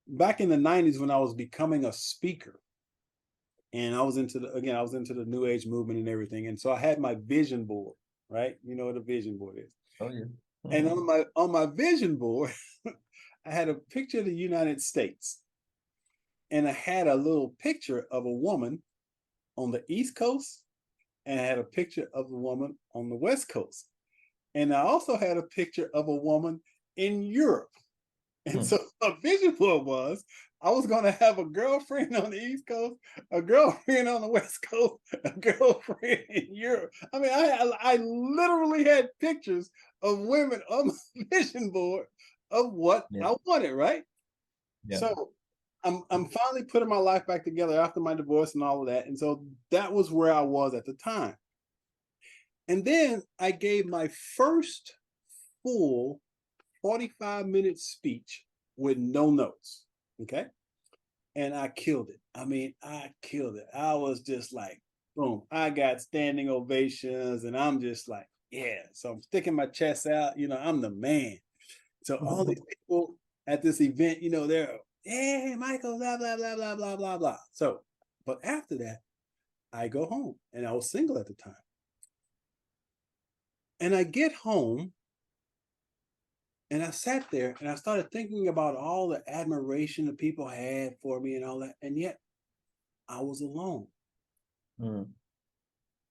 back in the 90s when I was becoming a speaker, and I was into the new age movement and everything. And so I had my vision board, right? You know what a vision board is. Oh yeah. And on my vision board, I had a picture of the United States. And I had a little picture of a woman on the East Coast, and I had a picture of a woman on the West Coast. And I also had a picture of a woman in Europe. And so my vision board was I was going to have a girlfriend on the East Coast, a girlfriend on the West Coast, a girlfriend in Europe. I mean, I literally had pictures of women on my vision board of what Yeah. I wanted, right? Yeah. So I'm finally putting my life back together after my divorce and all of that. And so that was where I was at the time. And then I gave my first full 45-minute speech with no notes. Okay. And I killed it. I mean, I killed it. I was just like, boom, I got standing ovations, and I'm just like, yeah. So I'm sticking my chest out, I'm the man. So all these people at this event, they're, hey, Michael, blah, blah, blah, blah, blah, blah, blah. So, but after that, I go home, and I was single at the time. And I get home, and I sat there and I started thinking about all the admiration that people had for me and all that. And yet I was alone. Mm.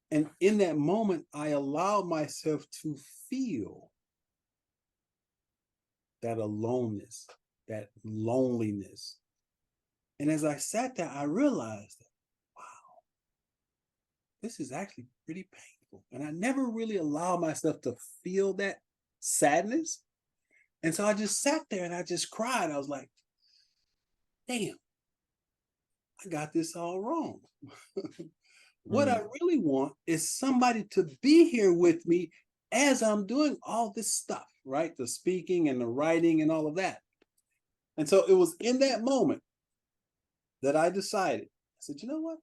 And in that moment, I allowed myself to feel that aloneness, that loneliness. And as I sat there, I realized that, wow, this is actually pretty painful. And I never really allowed myself to feel that sadness. And so I just sat there and I just cried. I was like, damn, I got this all wrong. What I really want is somebody to be here with me as I'm doing all this stuff, right? The speaking and the writing and all of that. And so it was in that moment that I decided, I said, you know what?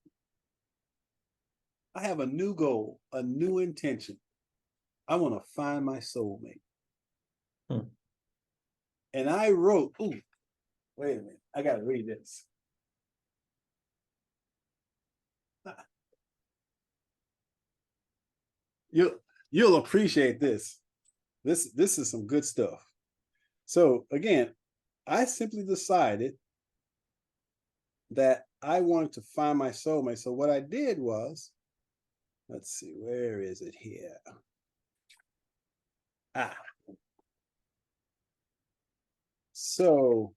I have a new goal, a new intention. I want to find my soulmate. And I wrote, ooh, wait a minute, I got to read this. You'll appreciate this. This is some good stuff. So again, I simply decided that I wanted to find my soulmate. So what I did was, let's see, where is it here? So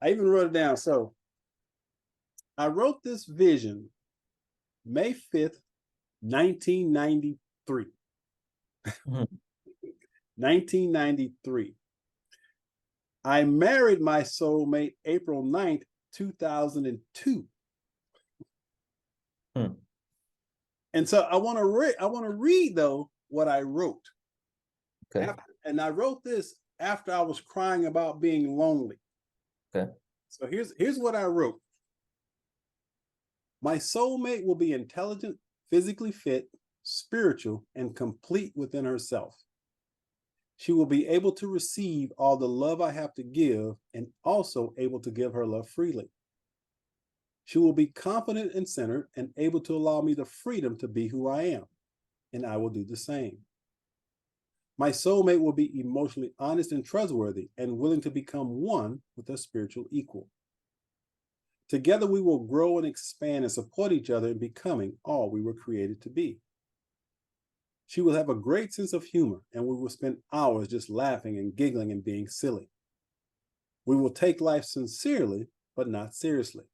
I even wrote it down. So I wrote this vision May 5th, 1993. 1993. I married my soulmate April 9th, 2002. And so I want to read though what I wrote. Okay. And I wrote this after I was crying about being lonely. Okay. So here's what I wrote. My soulmate will be intelligent, physically fit, spiritual, and complete within herself. She will be able to receive all the love I have to give and also able to give her love freely. She will be confident and centered and able to allow me the freedom to be who I am, and I will do the same. My soulmate will be emotionally honest and trustworthy and willing to become one with a spiritual equal. Together we will grow and expand and support each other in becoming all we were created to be. She will have a great sense of humor, and we will spend hours just laughing and giggling and being silly. We will take life sincerely, but not seriously.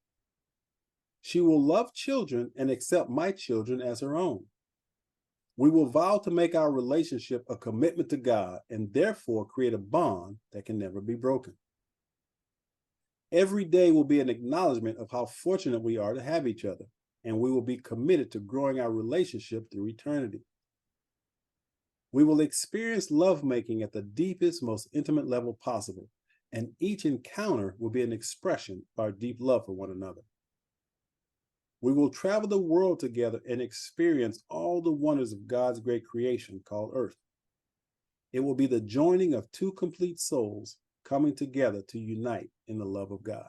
She will love children and accept my children as her own. We will vow to make our relationship a commitment to God and therefore create a bond that can never be broken. Every day will be an acknowledgement of how fortunate we are to have each other, and we will be committed to growing our relationship through eternity. We will experience lovemaking at the deepest, most intimate level possible, and each encounter will be an expression of our deep love for one another. We will travel the world together and experience all the wonders of God's great creation called Earth. It will be the joining of two complete souls, coming together to unite in the love of God.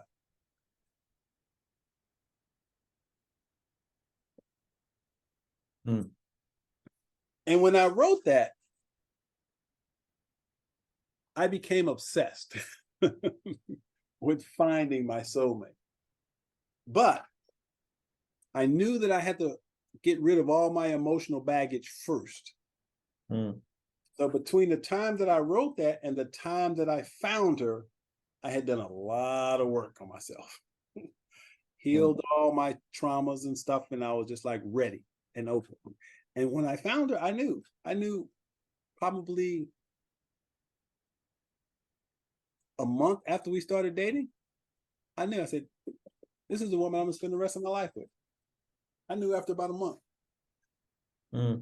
Mm. And when I wrote that, I became obsessed with finding my soulmate. But I knew that I had to get rid of all my emotional baggage first. Mm. So between the time that I wrote that and the time that I found her, I had done a lot of work on myself. Healed all my traumas and stuff, and I was just like ready and open. And when I found her, I knew probably a month after we started dating, I said, this is the woman I'm gonna spend the rest of my life with. I knew after about a month. Mm.